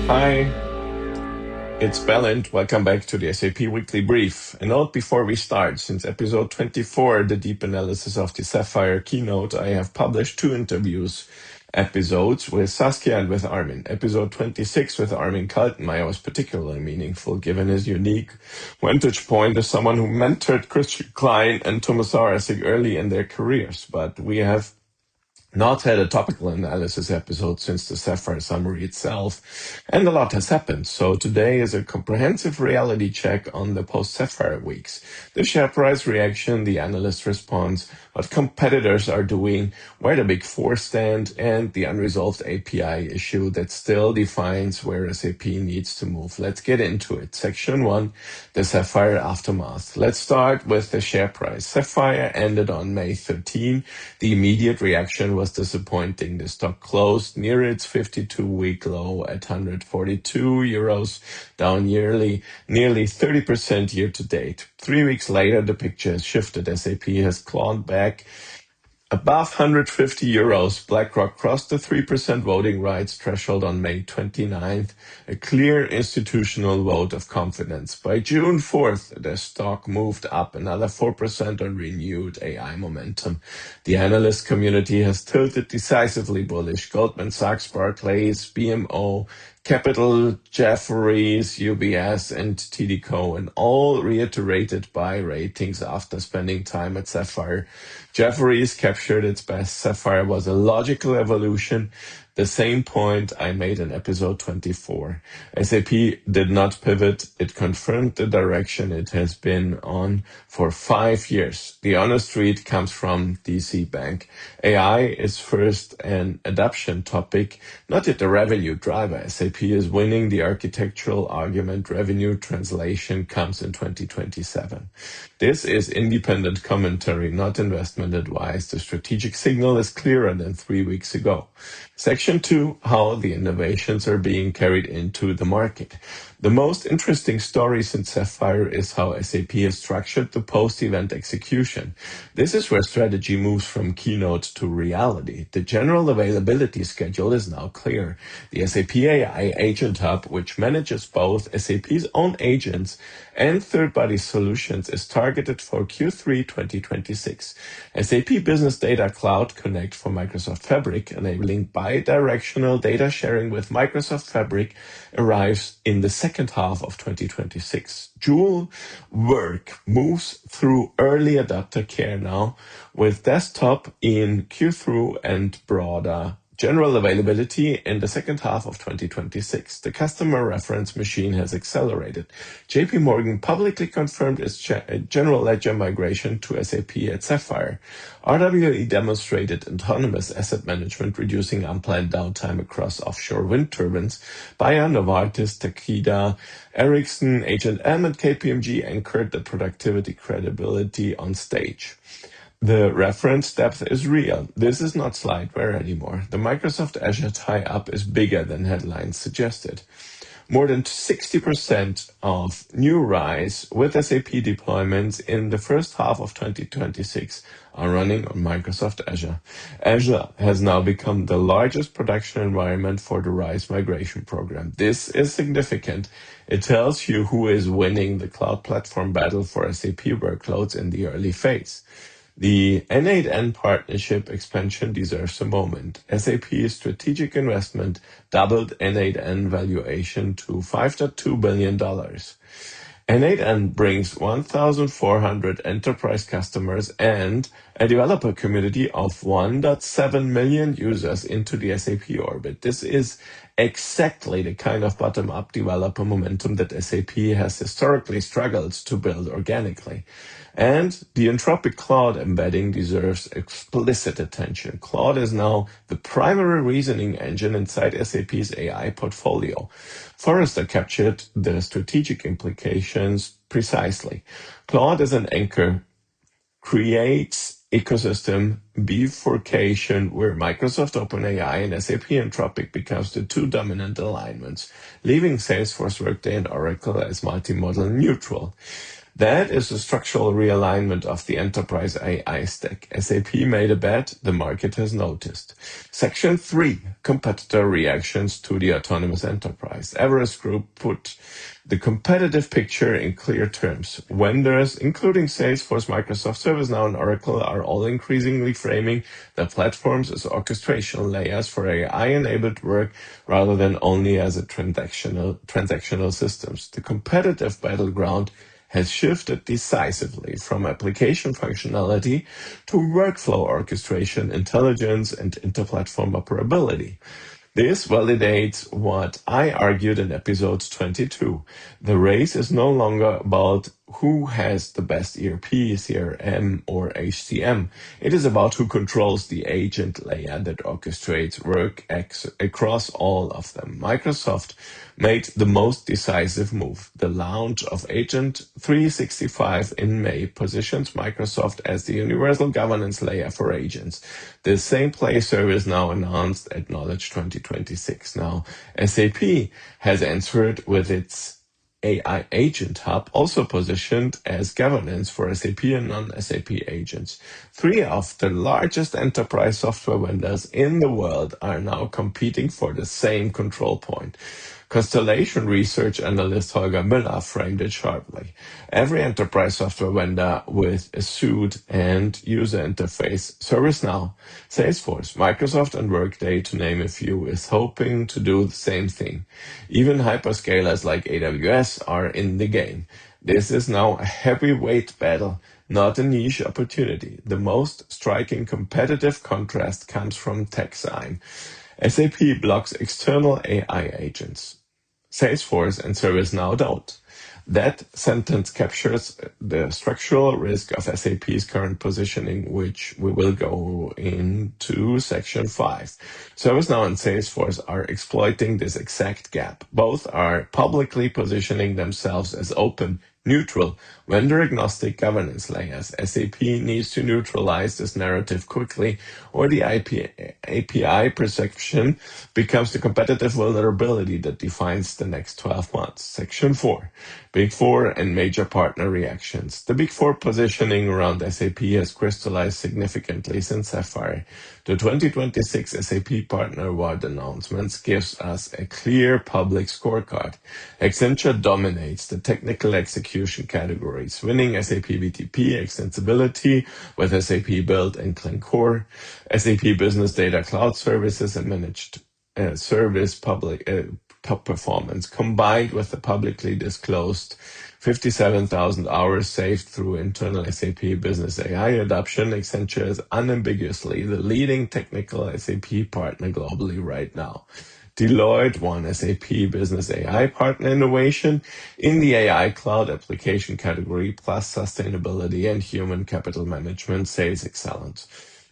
Hi, it's Balint. Welcome back to the SAP Weekly Brief. A note before we start. Since episode 24, the deep analysis of the Sapphire keynote, I have published 2 episodes with Saskia and with Armin. Episode 26 with Armin Kaltenmeyer was particularly meaningful given his unique vantage point as someone who mentored Christian Klein and Thomas Sarasik early in their careers. But we have not had a topical analysis episode since the Sapphire summary itself, and a lot has happened. So today is a comprehensive reality check on the post-Sapphire weeks. The share price reaction, the analyst response, what competitors are doing, where the big 4 stand, and the unresolved API issue that still defines where SAP needs to move. Let's get into it. Section 1, the Sapphire aftermath. Let's start with the share price. Sapphire ended on May 13. The immediate reaction was disappointing. The stock closed near its 52-week low at 142 euros, down nearly 30% year to date. 3 weeks later, the picture has shifted. SAP has clawed back above 150 euros. BlackRock crossed the 3% voting rights threshold on May 29th, a clear institutional vote of confidence. By June 4th, the stock moved up another 4% on renewed AI momentum. The analyst community has tilted decisively bullish. Goldman Sachs, Barclays, BMO, Capital, Jefferies, UBS, and TD Cowen all reiterated buy ratings after spending time at Sapphire. Jefferies captured its best. Sapphire was a logical evolution, the same point I made in episode 24. SAP did not pivot. It confirmed the direction it has been on for 5 years. The honest read comes from DC Bank. AI is first an adoption topic, not yet a revenue driver. SAP is winning the architectural argument. Revenue translation comes in 2027. This is independent commentary, not investment advice. The strategic signal is clearer than 3 weeks ago. Section 2, how the innovations are being carried into the market. The most interesting story since Sapphire is how SAP has structured the post-event execution. This is where strategy moves from keynote to reality. The general availability schedule is now clear. The SAP AI Agent Hub, which manages both SAP's own agents and third-party solutions, is targeted for Q3 2026. SAP Business Data Cloud Connect for Microsoft Fabric, enabling bi-directional data sharing with Microsoft Fabric, arrives in the second half of 2026. Joule Work moves through early adopter care now, with desktop in Q3 and broader general availability in the second half of 2026. The customer reference machine has accelerated. JP Morgan publicly confirmed its general ledger migration to SAP at Sapphire. RWE demonstrated autonomous asset management, reducing unplanned downtime across offshore wind turbines. Bayer, Novartis, Takeda, Ericsson, H&M, and KPMG anchored the productivity credibility on stage. The reference depth is real. This is not slideware anymore. The Microsoft Azure tie-up is bigger than headlines suggested. More than 60% of new RISE with SAP deployments in the first half of 2026 are running on Microsoft Azure. Azure has now become the largest production environment for the RISE migration program. This is significant. It tells you who is winning the cloud platform battle for SAP workloads in the early phase. The N8N partnership expansion deserves a moment. SAP's strategic investment doubled N8N valuation to $5.2 billion. N8N brings 1,400 enterprise customers and a developer community of 1.7 million users into the SAP orbit. This is exactly the kind of bottom-up developer momentum that SAP has historically struggled to build organically. And the Anthropic Claude embedding deserves explicit attention. Claude is now the primary reasoning engine inside SAP's AI portfolio. Forrester captured the strategic implications precisely. Claude as an anchor creates ecosystem bifurcation where Microsoft OpenAI and SAP Anthropic becomes the 2 dominant alignments, leaving Salesforce, Workday, and Oracle as multimodal neutral. That is the structural realignment of the enterprise AI stack. SAP made a bet, the market has noticed. Section 3, competitor reactions to the autonomous enterprise. Everest Group put the competitive picture in clear terms. Vendors, including Salesforce, Microsoft, ServiceNow, and Oracle, are all increasingly framing their platforms as orchestration layers for AI-enabled work rather than only as transactional systems. The competitive battleground has shifted decisively from application functionality to workflow orchestration, intelligence, and interplatform operability. This validates what I argued in episode 22. The race is no longer about who has the best ERP, CRM, or HCM. It is about who controls the agent layer that orchestrates work across all of them. Microsoft made the most decisive move. The launch of Agent 365 in May positions Microsoft as the universal governance layer for agents. The same play ServiceNow announced at Knowledge 2026. Now, SAP has answered with its AI Agent Hub, also positioned as governance for SAP and non-SAP agents. 3 of the largest enterprise software vendors in the world are now competing for the same control point. Constellation research analyst Holger Müller framed it sharply. Every enterprise software vendor with a suite and user interface, ServiceNow, Salesforce, Microsoft, and Workday, to name a few, is hoping to do the same thing. Even hyperscalers like AWS are in the game. This is now a heavyweight battle, not a niche opportunity. The most striking competitive contrast comes from TechSign. SAP blocks external AI agents. Salesforce and ServiceNow don't. That sentence captures the structural risk of SAP's current positioning, which we will go into section 5. ServiceNow and Salesforce are exploiting this exact gap. Both are publicly positioning themselves as open, neutral, vendor-agnostic governance layers. SAP needs to neutralize this narrative quickly, or the API perception becomes the competitive vulnerability that defines the next 12 months. Section 4, Big Four and major partner reactions. The Big Four positioning around SAP has crystallized significantly since Sapphire. The 2026 SAP Partner Award announcements gives us a clear public scorecard. Accenture dominates the technical execution categories, winning SAP BTP extensibility with SAP Build and Clean Core, SAP Business Data Cloud Services and Managed Service public top performance, combined with the publicly disclosed 57,000 hours saved through internal SAP Business AI adoption. Accenture is unambiguously the leading technical SAP partner globally right now. Deloitte won SAP Business AI Partner Innovation in the AI Cloud Application category, plus Sustainability and Human Capital Management Sales Excellence.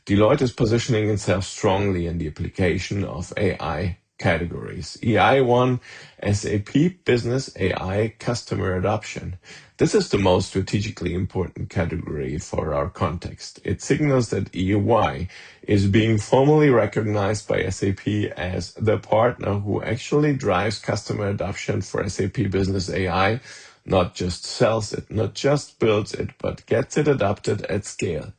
Deloitte is positioning itself strongly in the application of AI categories. EI won SAP Business AI Customer Adoption. This is the most strategically important category for our context. It signals that EY is being formally recognized by SAP as the partner who actually drives customer adoption for SAP Business AI, not just sells it, not just builds it, but gets it adopted at scale.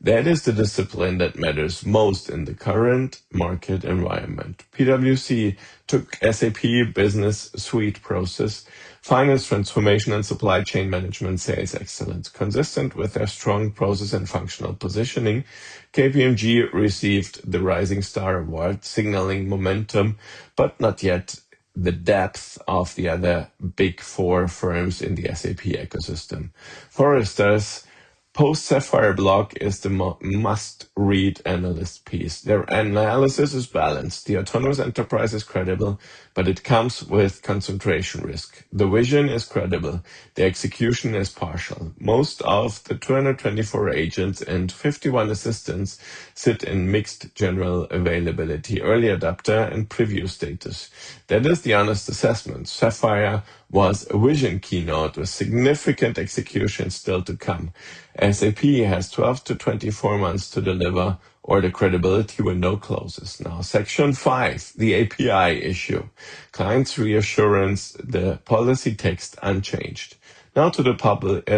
That is the discipline that matters most in the current market environment. PwC took SAP Business Suite Process, Finance Transformation and Supply Chain Management Sales Excellence. Consistent with their strong process and functional positioning, KPMG received the Rising Star Award, signaling momentum, but not yet the depth of the other Big Four firms in the SAP ecosystem. Forrester's Post-Sapphire blog is the must-read analyst piece. Their analysis is balanced. The autonomous enterprise is credible, but it comes with concentration risk. The vision is credible. The execution is partial. Most of the 224 agents and 51 assistants sit in mixed general availability, early adopter, and preview status. That is the honest assessment. Sapphire was a vision keynote with significant execution still to come. SAP has 12 to 24 months to deliver, or the credibility window closes. Now, section 5, the API issue. Clients' reassurance, the policy text unchanged. Now to the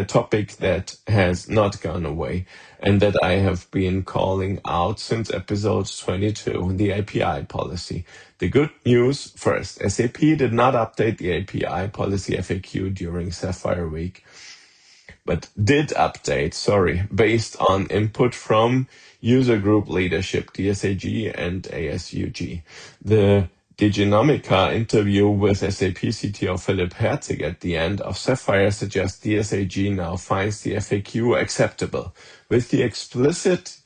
topic that has not gone away and that I have been calling out since episode 22, the API policy. The good news first, SAP did not update the API policy FAQ during Sapphire Week, but did update, based on input from user group leadership, DSAG and ASUG. The Diginomica interview with SAP CTO Philipp Herzig at the end of Sapphire suggests DSAG now finds the FAQ acceptable, with the explicit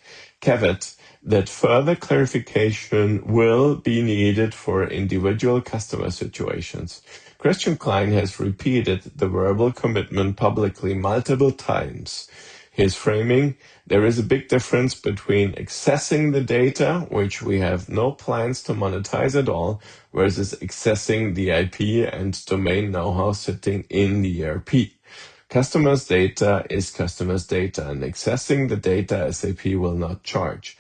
caveat that further clarification will be needed for individual customer situations. Christian Klein has repeated the verbal commitment publicly multiple times. His framing, there is a big difference between accessing the data, which we have no plans to monetize at all, versus accessing the IP and domain know-how sitting in the ERP. Customers' data is customers' data, and accessing the data SAP will not charge.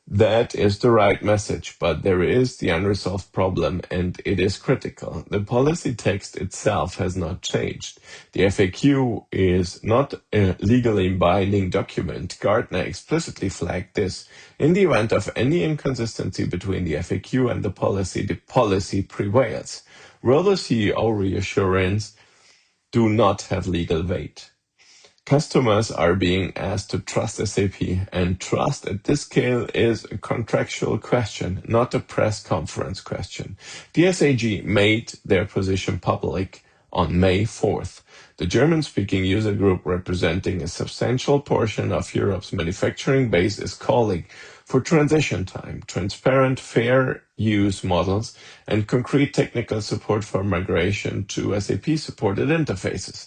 That is the right message, but there is the unresolved problem, and it is critical. The policy text itself has not changed. The FAQ is not a legally binding document. Gartner explicitly flagged this. In the event of any inconsistency between the FAQ and the policy prevails. Will the CEO reassurance do not have legal weight? Customers are being asked to trust SAP, and trust at this scale is a contractual question, not a press conference question. DSAG made their position public on May 4th. The German-speaking user group representing a substantial portion of Europe's manufacturing base is calling for transition time, transparent, fair use models, and concrete technical support for migration to SAP-supported interfaces.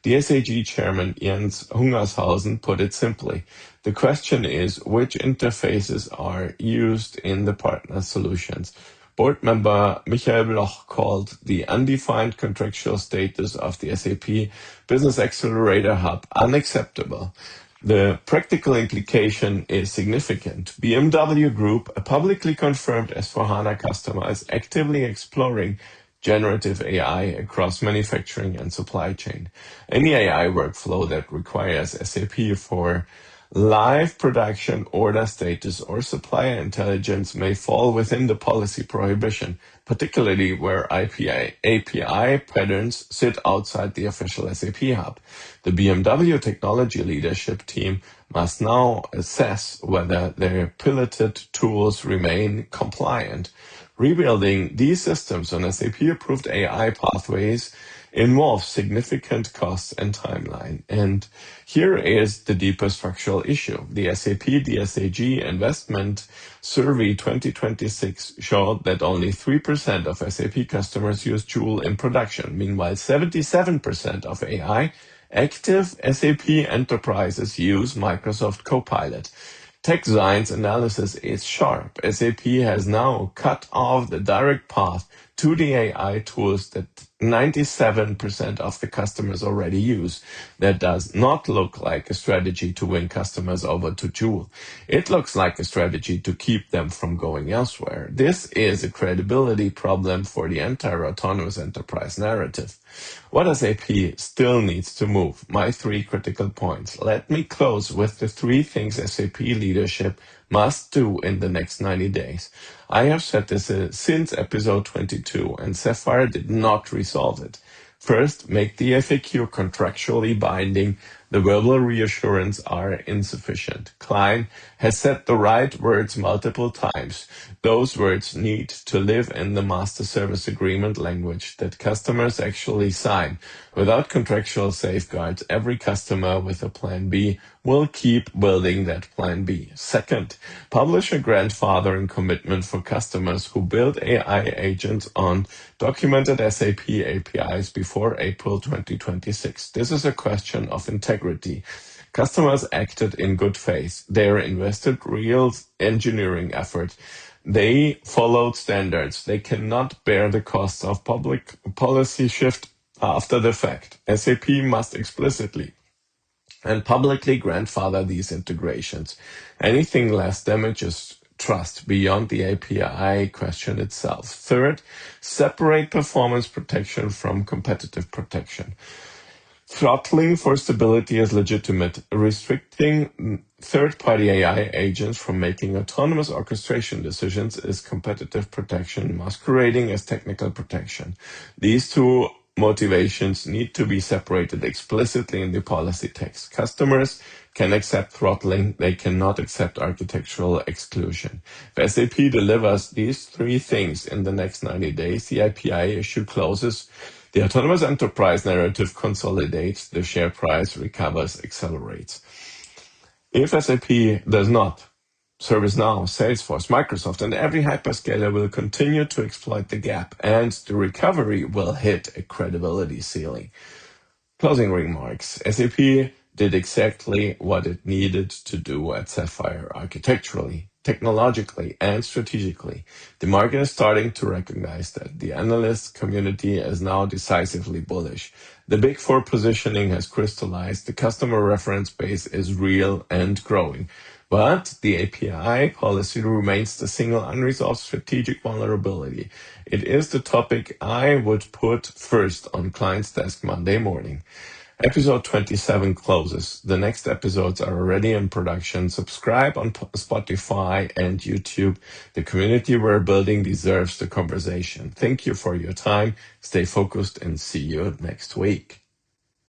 DSAG Chairman Jens Hungershausen put it simply. The question is which interfaces are used in the partner solutions. Board member Michael Bloch called the undefined contractual status of the SAP Business Accelerator Hub unacceptable. The practical implication is significant. BMW Group, a publicly confirmed S4HANA customer, is actively exploring generative AI across manufacturing and supply chain. Any AI workflow that requires SAP for live production, order status, or supplier intelligence may fall within the policy prohibition, particularly where API patterns sit outside the official SAP hub. The BMW technology leadership team must now assess whether their piloted tools remain compliant. Rebuilding these systems on SAP-approved AI pathways involves significant costs and timeline. And here is the deeper structural issue. The SAP DSAG Investment Survey 2026 showed that only 3% of SAP customers use Joule in production. Meanwhile, 77% of AI active SAP enterprises use Microsoft Copilot. Tech Science analysis is sharp. SAP has now cut off the direct path to the AI tools that 97% of the customers already use. That does not look like a strategy to win customers over to Joule. It looks like a strategy to keep them from going elsewhere. This is a credibility problem for the entire autonomous enterprise narrative. What SAP still needs to move? My 3 critical points. Let me close with the 3 things SAP leadership must do in the next 90 days. I have said this since episode 22, and Sapphire did not resolve it. First, make the FAQ contractually binding. The verbal reassurance are insufficient. Klein has said the right words multiple times. Those words need to live in the master service agreement language that customers actually sign. Without contractual safeguards, every customer with a plan B will keep building that plan B. Second, publish a grandfathering commitment for customers who build AI agents on documented SAP APIs before April 2026. This is a question of integrity. Customers acted in good faith. They invested real engineering effort. They followed standards. They cannot bear the costs of public policy shift after the fact. SAP must explicitly and publicly grandfather these integrations. Anything less damages trust beyond the API question itself. Third, separate performance protection from competitive protection. Throttling for stability is legitimate. Restricting third-party AI agents from making autonomous orchestration decisions is competitive protection masquerading as technical protection. These two motivations need to be separated explicitly in the policy text. Customers can accept throttling, they cannot accept architectural exclusion. If SAP delivers these three things in the next 90 days, the IPI issue closes, the autonomous enterprise narrative consolidates, the share price recovers, accelerates. If SAP does not, ServiceNow, Salesforce, Microsoft, and every hyperscaler will continue to exploit the gap, and the recovery will hit a credibility ceiling. Closing remarks. SAP did exactly what it needed to do at Sapphire architecturally, technologically, and strategically. The market is starting to recognize that. The analyst community is now decisively bullish. The Big Four positioning has crystallized. The customer reference base is real and growing. But the API policy remains the single unresolved strategic vulnerability. It is the topic I would put first on client's desk Monday morning. Episode 27 closes. The next episodes are already in production. Subscribe on Spotify and YouTube. The community we're building deserves the conversation. Thank you for your time. Stay focused and see you next week.